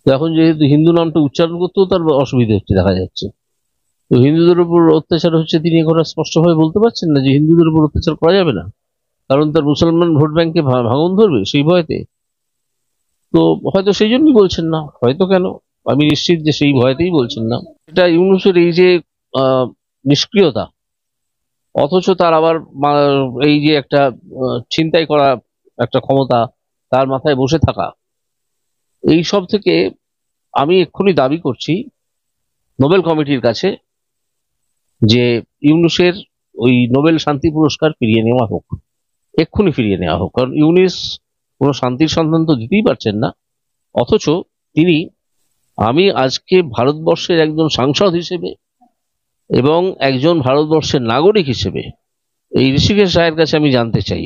তো এখন যেহেতু হিন্দু নামটা উচ্চারণ করতেও তার অসুবিধা হচ্ছে দেখা যাচ্ছে। তো হিন্দুদের উপর অত্যাচার হচ্ছে তিনি এখন স্পষ্টভাবে বলতে পারছেন না যে হিন্দুদের উপর অত্যাচার করা যাবে না, কারণ তার মুসলমান ভোট ব্যাংকে ভাঙন ধরবে সেই ভয়তে। তো হয়তো সেই জন্যই বলছেন না, হয়তো কেন, আমি নিশ্চিত যে সেই ভয়তেই বলছেন না। এটা ইউনূসের এই যে নিষ্ক্রিয়তা, অথচ তার আবার এই যে একটা ছিনতাই করা একটা ক্ষমতা, তার মাথায় বসে থাকা, এই সব থেকে আমি এক্ষুনি দাবি করছি নোবেল কমিটির কাছে যে ইউনূসের ওই নোবেল শান্তি পুরস্কার ফিরিয়ে নেওয়া হোক, এক্ষুনি ফিরিয়ে নেওয়া হোক। কারণ ইউনূস কোনো শান্তির সন্ধান তো দিতেই পারছেন না, অথচ তিনি, আমি আজকে ভারতবর্ষের একজন সাংসদ হিসেবে এবং একজন ভারতবর্ষের নাগরিক হিসেবে এই ঋষিকেশ রায়ের কাছে আমি জানতে চাই,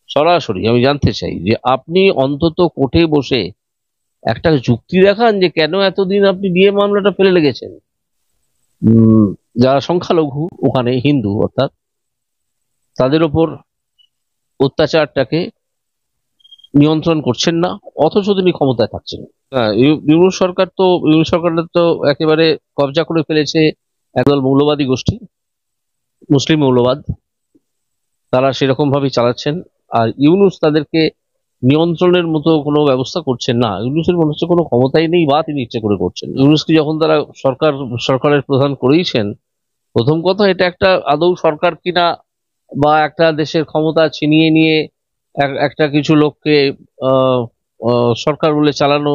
সরাসরি আমি জানতে চাই যে আপনি অন্তত কোর্টে বসে একটা যুক্তি দেখান যে কেন এতদিন আপনি ডিএ মামলাটা ফেলে রেখেছেন। যারা সংখ্যালঘু ওখানে হিন্দু অর্থাৎ তাদের ওপর অত্যাচারটাকে নিয়ন্ত্রণ করছেন না, অথচ তিনি ক্ষমতায় থাকছেন। হ্যাঁ, ইউনূস সরকারের তো একেবারে কবজা করে ফেলেছে একদল মৌলবাদী গোষ্ঠী, মুসলিম মৌলবাদ, তারা সেরকম ভাবেই চালাচ্ছেন। আর ইউনূস তাদেরকে নিয়ন্ত্রণের মতো কোনো ব্যবস্থা করছেন না। ইউনূসের মনে হচ্ছে কোনো ক্ষমতাই নেই বা তিনি ইচ্ছে করে করছেন। ইউনূসকে যখন তারা সরকারের প্রধান করেইছেন, প্রথম কথা এটা একটা আদৌ সরকার কিনা বা একটা দেশের ক্ষমতা ছিনিয়ে নিয়ে একটা কিছু লোককে সরকার বলে চালানো,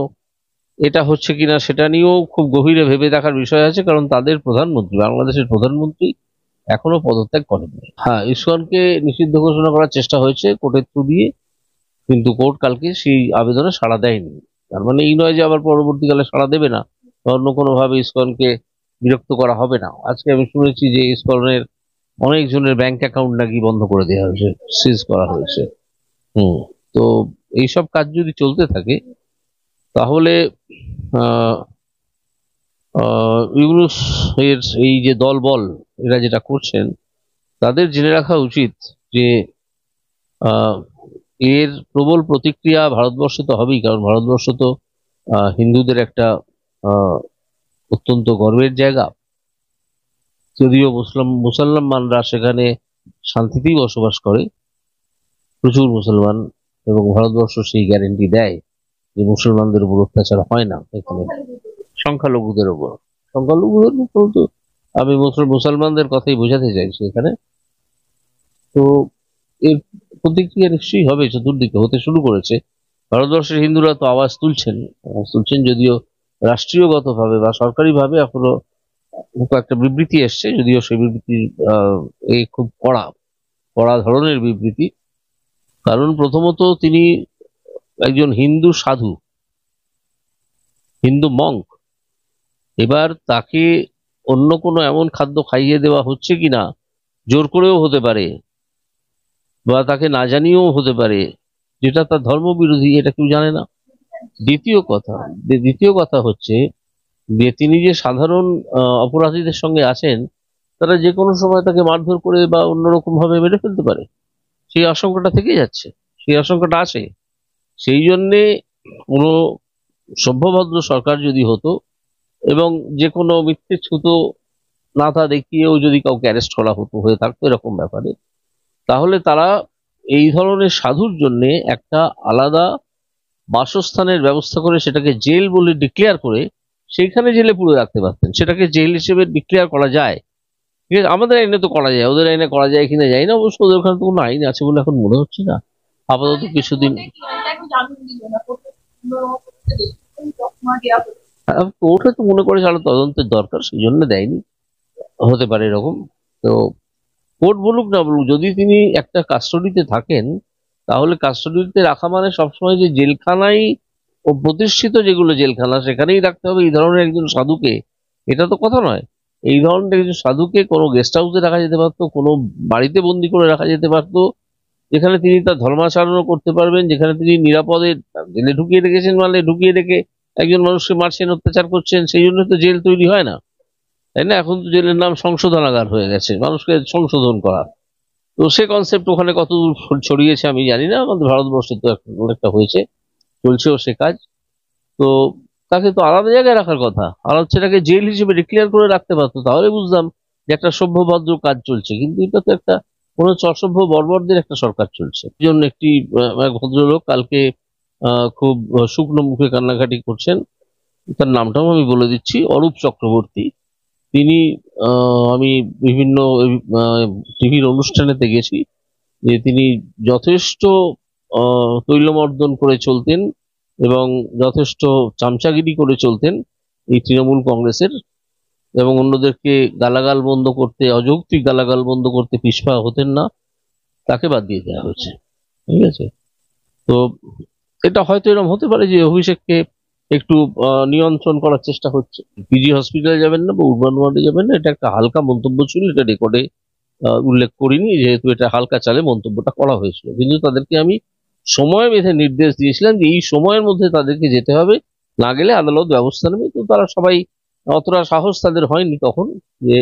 এটা হচ্ছে কিনা সেটা নিয়েও খুব গভীরে ভেবে দেখার বিষয় আছে। কারণ তাদের প্রধানমন্ত্রী, বাংলাদেশের প্রধানমন্ত্রী এখনো পদত্যাগ করেননি। হ্যাঁ, ইসকনকে নিষিদ্ধ ঘোষণা করার চেষ্টা হয়েছে কোর্টের থ্রু দিয়ে, কিন্তু কোর্ট কালকে সেই আবেদনে সাড়া দেয়নি। তার মানে এই নয় যে আবার পরবর্তীকালে সাড়া দেবে না, অন্য কোনোভাবে ইসকনকে বিরক্ত করা হবে না। আজকে আমি শুনেছি যে ইসকনের অনেকজনের ব্যাংক অ্যাকাউন্ট নাকি বন্ধ করে দেওয়া হয়েছে, সিজ করা হয়েছে। তো এইসব কাজ যদি চলতে থাকে তাহলে ইউনূস এর এই যে দলবল এরা যেটা করছেন, তাদের জেনে রাখা উচিত যে এর প্রবল প্রতিক্রিয়া ভারতবর্ষে তো হবেই, কারণ ভারতবর্ষ তো হিন্দুদের একটা অত্যন্ত গর্বের জায়গা। যদিও মুসলমানরা সেখানে শান্তিতেই বসবাস করে, প্রচুর মুসলমান, এবং ভারতবর্ষ সেই গ্যারেন্টি দেয় যে মুসলমানদের উপর অত্যাচার হয় না এখানে, সংখ্যালঘুদের উপর তো আমি মুসলমানদের কথাই বোঝাতে চাইছি এখানে। তো এর প্রতিক্রিয়া নিশ্চয়ই হবে, চতুর্দিকে হতে শুরু করেছে। ভারতবর্ষের হিন্দুরা তো আওয়াজ তুলছেন, যদিও রাষ্ট্রীয়গতভাবে বা সরকারিভাবে এখনো একটা বিবৃতি এসছে, যদিও সেই বিবৃতি এই খুব কড়া ধরনের বিবৃতি। কারণ প্রথমত তিনি একজন হিন্দু সাধু, হিন্দু মঙ্ক। এবার তাকে অন্য কোনো এমন খাদ্য খাইয়ে দেওয়া হচ্ছে কিনা, জোর করেও হতে পারে বা তাকে না জানিয়েও হতে পারে, যেটা তার ধর্মবিরোধী, এটা কেউ জানে না। দ্বিতীয় কথা হচ্ছে যে তিনি যে সাধারণ অপরাধীদের সঙ্গে আছেন, তারা যে কোনো সময় তাকে মারধর করে বা অন্যরকম ভাবে মেরে ফেলতে পারে, সেই আশঙ্কাটা থেকে যাচ্ছে, সেই আশঙ্কাটা আছে। সেই জন্যে কোনো সভ্যভদ্র সরকার যদি হতো এবং যে কোনো মিথ্যে ছুতো নাথা দেখিয়েও যদি কাউকে অ্যারেস্ট করা হয়ে থাকতো এরকম ব্যাপারে, তাহলে তারা এই ধরনের সাধুর জন্য একটা আলাদা বাসস্থানের ব্যবস্থা করে সেটাকে জেল বলে ডিক্লেয়ার করে সেইখানে জেলে পুরে রাখতে পারতেন। সেটাকে জেল হিসেবে ডিক্লেয়ার করা যায়, ঠিক আছে, আমাদের আইনে তো করা যায়, ওদের আইনে করা যায় কিনা যায় না, অবশ্য ওদের ওখানে তো কোনো আইন আছে বলে এখন মনে হচ্ছে না আপাতত। কিছুদিন কোর্টে তো মনে করে আরো তদন্তের দরকার, সেই জন্য দেয়নি, হতে পারে এরকম। তো কোর্ট বলুক না বলুক, যদি তিনি একটা কাস্টডিতে থাকেন, তাহলে কাস্টডিতে রাখা মানে সবসময় যে জেলখানায় ও প্রতিষ্ঠিত যেগুলো জেলখানা সেখানেই রাখতে হবে এই ধরনের একজন সাধুকে, এটা তো কথা নয়। এই ধরনের একজন সাধুকে কোনো গেস্ট হাউসে রাখা যেতে পারতো, কোনো বাড়িতে বন্দি করে রাখা যেতে পারতো, যেখানে তিনি তার ধর্মাচরণও করতে পারবেন, যেখানে তিনি নিরাপদে জেলে ঢুকিয়ে রেখেছেন, মানে ঢুকিয়ে রেখে একজন মানুষকে মারছেন, অত্যাচার করছেন, সেই জন্য তো জেল তৈরি হয় না, তাই না? এখন তো জেলের নাম সংশোধনাগার হয়ে গেছে, মানুষকে সংশোধন করা। তো সে কনসেপ্ট ওখানে কত ছড়িয়েছে আমি জানি না, আমাদের ভারতবর্ষে তো অনেকটা হয়েছে, চলছেও সে কাজ। তো তাকে তো আলাদা জায়গায় রাখার কথা, আলাদা সেটাকে জেল হিসেবে ডিক্লেয়ার করে রাখতে পারতো, তাহলে বুঝতাম যে একটা সভ্য ভদ্র কাজ চলছে। কিন্তু এটা তো একটা কোনো অসভ্য বর্বরদের একটা সরকার চলছে। এই জন্য এক ভদ্রলোক কালকে খুব শুকনো মুখে কান্নাকাটি করছেন, তার নামটাও আমি বলে দিচ্ছি, অরূপ চক্রবর্তী। তিনি আমি বিভিন্ন টিভির অনুষ্ঠানেতে গেছি, যে তিনি যথেষ্ট তৈলমর্দন করে চলতেন এবং যথেষ্ট চামচাগিরি করে চলতেন এই তৃণমূল কংগ্রেসের, এবং অন্যদেরকে গালাগাল বন্ধ করতে, অযৌক্তিক গালাগাল বন্ধ করতে পিছপা হতেন না। তাকে বাদ দিয়ে দেওয়া হয়েছে, ঠিক আছে। তো এটা হয়তো এরকম হতে পারে যে অভিষেককে একটু নিয়ন্ত্রণ করার চেষ্টা হচ্ছে। পিজি হসপিটালে যাবেন না বা উর্বান ওয়ার্ডে যাবেন না, এটা একটা হালকা মন্তব্য ছিল, এটা রেকর্ডে উল্লেখ করিনি, যেহেতু এটা হালকা চালে মন্তব্যটা করা হয়েছিল। কিন্তু তাদেরকে আমি সময় বেঁধে নির্দেশ দিয়েছিলাম যে এই সময়ের মধ্যে তাদেরকে যেতে হবে, না গেলে আদালত ব্যবস্থা নেবে। তো তারা সবাই, অতটা সাহস তাদের হয়নি তখন, যে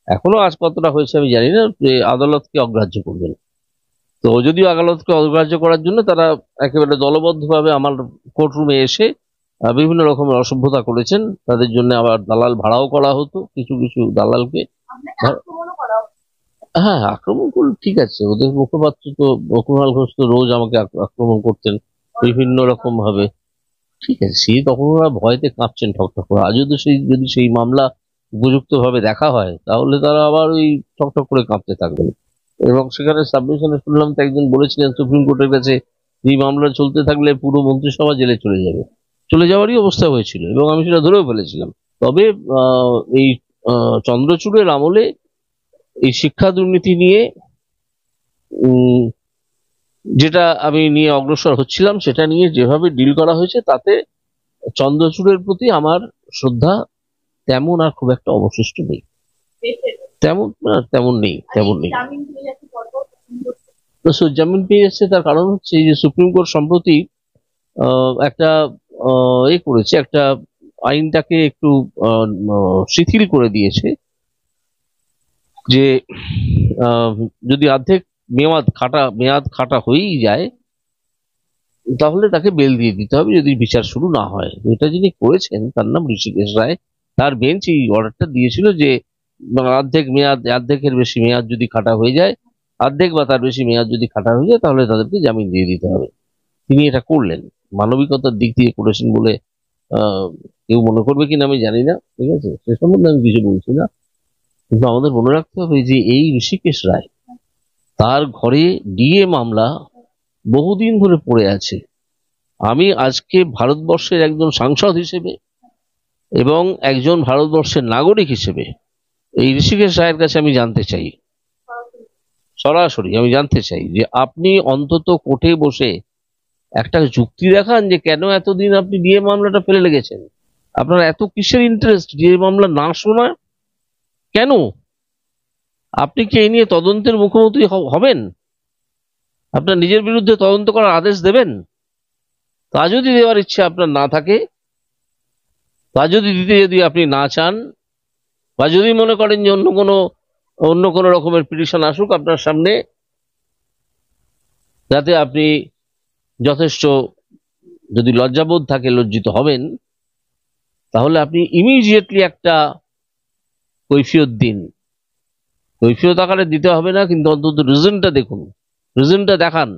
এখনো আজ কতটা হয়েছে আমি জানি না, যে আদালতকে অগ্রাহ্য করবেন। তো যদিও আদালতকে অগ্রাহ্য করার জন্য তারা একেবারে দলবদ্ধভাবে আমার কোর্টরুমে এসে বিভিন্ন রকমের অসভ্যতা করেছেন। তাদের জন্য আবার দালাল ভাড়াও করা হতো, কিছু কিছু দালালকে। হ্যাঁ, আক্রমণ করলে ঠিক আছে, ওদের মুখপাত্র তো কুণাল ঘোষ তো রোজ আমাকে আক্রমণ করতেন বিভিন্ন রকম ভাবে, ঠিক আছে। সে তখন ওরা ভয়তে কাঁপছেন ঠকঠক করে। আজও তো যদি সেই মামলা উপযুক্ত ভাবে দেখা হয়, তাহলে তারা আবার ওই ঠকঠক করে কাঁপতে থাকবেন। এবং সেখানে সাবমিশনে শুনলাম তো একজন বলেছিলেন সুপ্রিম কোর্টের কাছে, এই মামলা চলতে থাকলে পুরো মন্ত্রিসভা জেলে চলে যাবে। চলে যাওয়ারই অবস্থা হয়েছিল, এবং আমি সেটা ধরেও ফেলেছিলাম। তবে এই চন্দ্রচূড়ের আমলে এই শিক্ষা দুর্নীতি নিয়ে যেটা আমি নিয়ে অগ্রসর হচ্ছিলাম, সেটা নিয়ে যেভাবে ডিল করা হয়েছে, তাতে চন্দ্রচূড়ের প্রতি আমার শ্রদ্ধা তেমন আর খুব একটা অবশিষ্ট নেই। তেমন নেই। জামিন পেয়ে যাচ্ছে, তার কারণ হচ্ছে যে সুপ্রিম কোর্ট সম্প্রতি একটা করেছে, একটা আইনটাকে একটু শিথিল করে দিয়েছে, যে যদি অর্ধেক মেয়াদ খাটা হয়েই যায়, তাহলে তাকে বেল দিয়ে দিতে হবে যদি বিচার শুরু না হয়। এটা যিনি করেছেন তার নাম ঋষিকেশ রায়। তার বেঞ্চ এই অর্ডারটা দিয়েছিল যে অর্ধেকের বেশি মেয়াদ যদি খাটা হয়ে যায়, অর্ধেক বা তার বেশি মেয়াদ যদি খাটা হয়ে যায়, তাহলে তাদেরকে জামিন দিয়ে দিতে হবে। তিনি এটা করলেন, মানবিকতার দিক দিয়ে করেছেন বলে কেউ মনে করবে কিনা আমি জানি না, ঠিক আছে, সে সম্বন্ধে আমি কিছু বলছি না। কিন্তু আমাদের মনে রাখতে হবে যে এই ঋষিকেশ রায়, তার ঘরে ডিএ মামলা বহুদিন ধরে পড়ে আছে। আমি আজকে ভারতবর্ষের একজন সাংসদ হিসেবে এবং একজন ভারতবর্ষের নাগরিক হিসেবে এই ঋষিকেশ রায়ের কাছে আমি জানতে চাই, সরাসরি আমি জানতে চাই, যে আপনি অন্তত কোর্টে বসে একটা যুক্তি দেখান যে কেন এতদিন আপনি ডিএ মামলাটা ফেলে লেগেছেন। আপনার এত কিসের ইন্টারেস্ট ডিএ মামলা না শোনা? কেন? আপনি কি এই নিয়ে তদন্তের মুখোমুখি হবেন? আপনার নিজের বিরুদ্ধে তদন্ত করার আদেশ দেবেন? তা যদি দেওয়ার ইচ্ছে আপনার না থাকে, তা যদি আপনি না চান, বা যদি মনে করেন যে অন্য কোনো রকমের পিটিশন আসুক আপনার সামনে, যাতে আপনি যথেষ্ট, যদি লজ্জাবোধ থাকে লজ্জিত হবেন, তাহলে আপনি ইমিডিয়েটলি একটা কৈফিয়ত দিন। কৈফিয়ত আকারে দিতে হবে না, কিন্তু অন্তত রিজনটা দেখুন, রিজনটা দেখান।